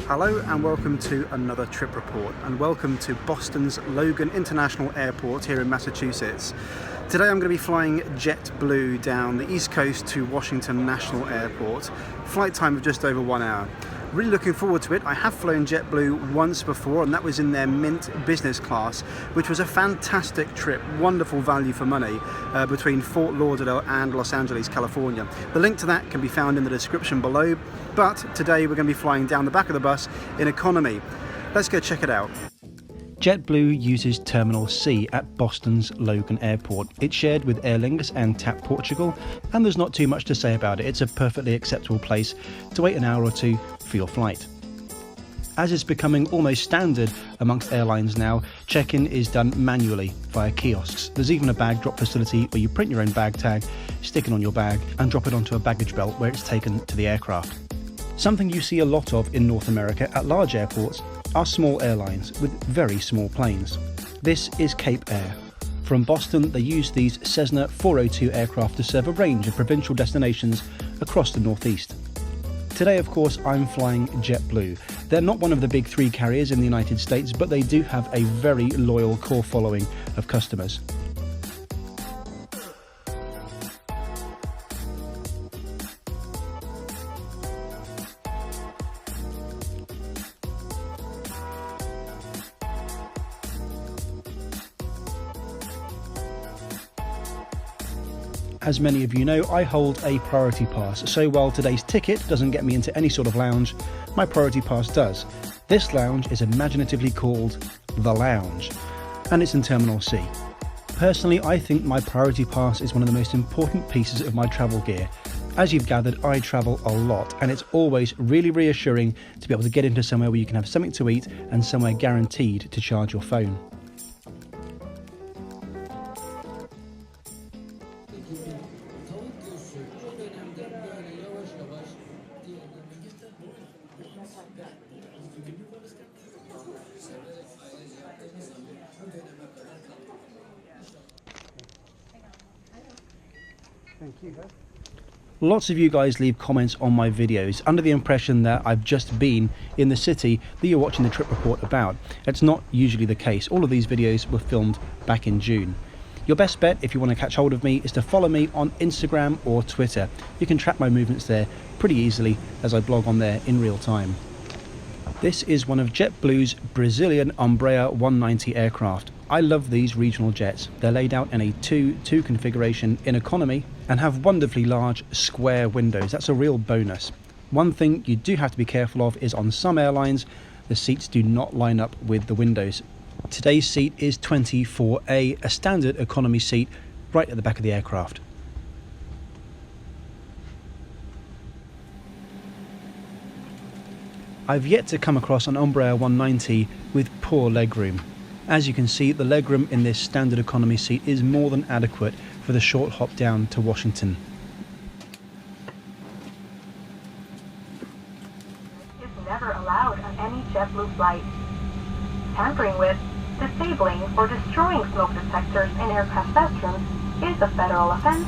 Hello and welcome to another trip report, and welcome to Boston's Logan International Airport here in Massachusetts. Today I'm going to be flying JetBlue down the East Coast to Washington National Airport. Flight time of just over 1 hour. Really looking forward to it. I have flown JetBlue once before, and that was in their Mint business class, which was a fantastic trip, wonderful value for money between Fort Lauderdale and Los Angeles, California. The link to that can be found in the description below, but today we're going to be flying down the back of the bus in economy. Let's go check it out. JetBlue uses Terminal C at Boston's Logan Airport. It's shared with Aer Lingus and TAP Portugal, and there's not too much to say about it. It's a perfectly acceptable place to wait an hour or two for your flight. As is becoming almost standard amongst airlines now, check-in is done manually via kiosks. There's even a bag drop facility where you print your own bag tag, stick it on your bag, and drop it onto a baggage belt where it's taken to the aircraft. Something you see a lot of in North America at large airports are small airlines with very small planes. This is Cape Air. From Boston, they use these Cessna 402 aircraft to serve a range of provincial destinations across the Northeast. Today, of course, I'm flying JetBlue. They're not one of the big three carriers in the United States, but they do have a very loyal core following of customers. As many of you know, I hold a priority pass, so while today's ticket doesn't get me into any sort of lounge, my priority pass does. This lounge is imaginatively called The Lounge, and it's in Terminal C. Personally, I think my priority pass is one of the most important pieces of my travel gear. As you've gathered, I travel a lot, and it's always really reassuring to be able to get into somewhere where you can have something to eat and somewhere guaranteed to charge your phone. Thank you. Lots of you guys leave comments on my videos under the impression that I've just been in the city that you're watching the trip report about. It's not usually the case. All of these videos were filmed back in June. Your best bet if you want to catch hold of me is to follow me on Instagram or Twitter. You can track my movements there pretty easily as I blog on there in real time. This is one of JetBlue's Brazilian Embraer 190 aircraft. I love these regional jets. They're laid out in a 2-2 configuration in economy and have wonderfully large square windows. That's a real bonus. One thing you do have to be careful of is on some airlines, the seats do not line up with the windows. Today's seat is 24A, a standard economy seat right at the back of the aircraft. I've yet to come across an Embraer 190 with poor legroom. As you can see, the legroom in this standard economy seat is more than adequate for the short hop down to Washington. Is never allowed on any JetBlue flight. Tampering with, disabling, or destroying smoke detectors in aircraft bathrooms is a federal offense.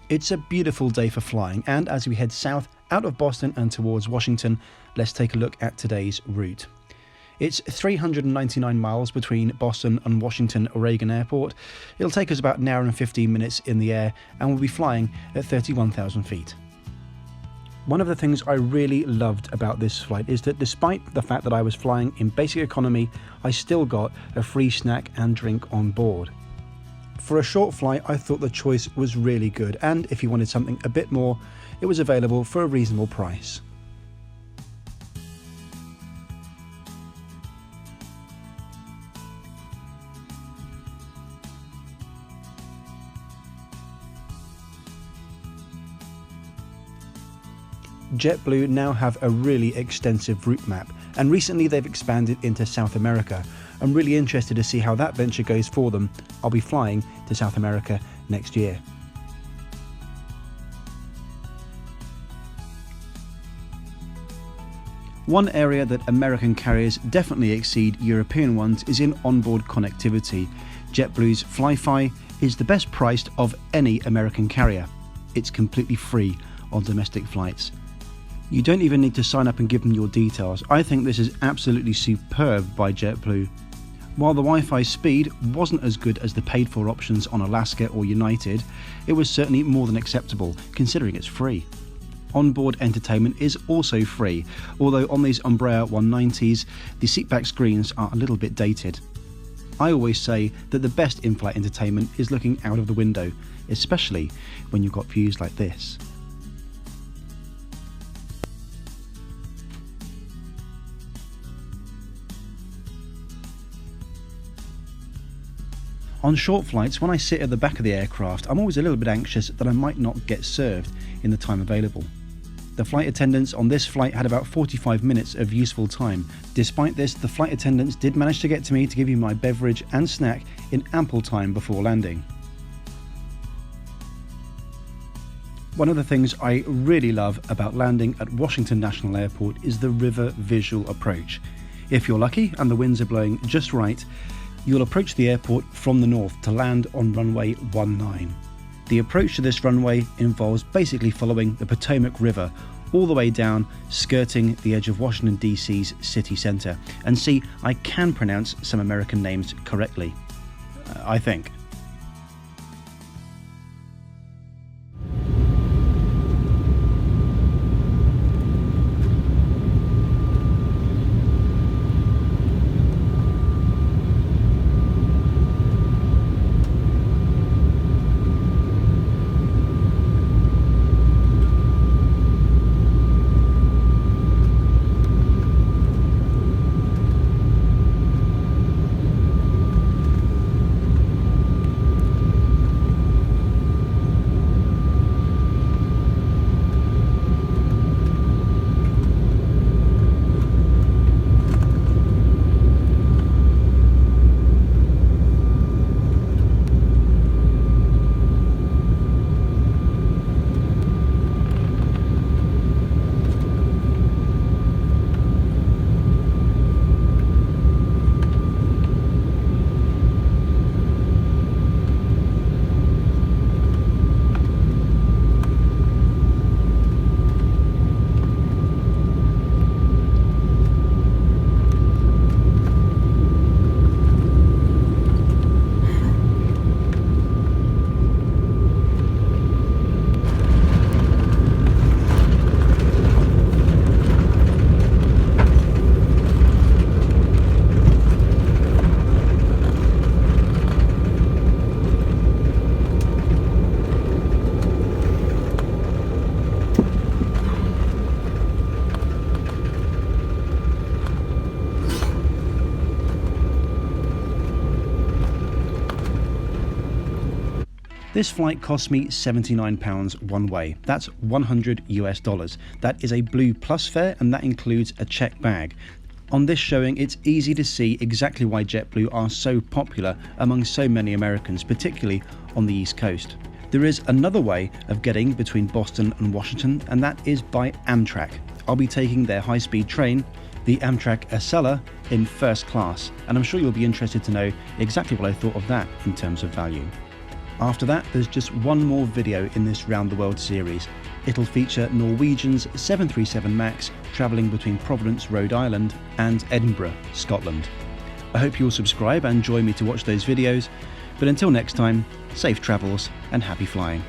It's a beautiful day for flying, and as we head south out of Boston and towards Washington, let's take a look at today's route. It's 399 miles between Boston and Washington Reagan Airport. It'll take us about an hour and 15 minutes in the air, and we'll be flying at 31,000 feet. One of the things I really loved about this flight is that despite the fact that I was flying in basic economy, I still got a free snack and drink on board. For a short flight, I thought the choice was really good, and if you wanted something a bit more, it was available for a reasonable price. JetBlue now have a really extensive route map, and recently they've expanded into South America. I'm really interested to see how that venture goes for them. I'll be flying to South America next year. One area that American carriers definitely exceed European ones is in onboard connectivity. JetBlue's Fly-Fi is the best priced of any American carrier. It's completely free on domestic flights. You don't even need to sign up and give them your details. I think this is absolutely superb by JetBlue. While the Wi-Fi speed wasn't as good as the paid-for options on Alaska or United, it was certainly more than acceptable, considering it's free. Onboard entertainment is also free, although on these Umbrella 190s, the seatback screens are a little bit dated. I always say that the best in-flight entertainment is looking out of the window, especially when you've got views like this. On short flights, when I sit at the back of the aircraft, I'm always a little bit anxious that I might not get served in the time available. The flight attendants on this flight had about 45 minutes of useful time. Despite this, the flight attendants did manage to get to me to give me my beverage and snack in ample time before landing. One of the things I really love about landing at Washington National Airport is the river visual approach. If you're lucky and the winds are blowing just right, you'll approach the airport from the north to land on runway 19. The approach to this runway involves basically following the Potomac River all the way down, skirting the edge of Washington DC's city centre. And see, I can pronounce some American names correctly. I think. This flight cost me £79 one way. That's $100 US. That is a Blue Plus fare, and that includes a checked bag. On this showing, it's easy to see exactly why JetBlue are so popular among so many Americans, particularly on the East Coast. There is another way of getting between Boston and Washington, and that is by Amtrak. I'll be taking their high-speed train, the Amtrak Acela, in first class, and I'm sure you'll be interested to know exactly what I thought of that in terms of value. After that, there's just one more video in this Round the World series. It'll feature Norwegian's 737 MAX travelling between Providence, Rhode Island and Edinburgh, Scotland. I hope you'll subscribe and join me to watch those videos, but until next time, safe travels and happy flying.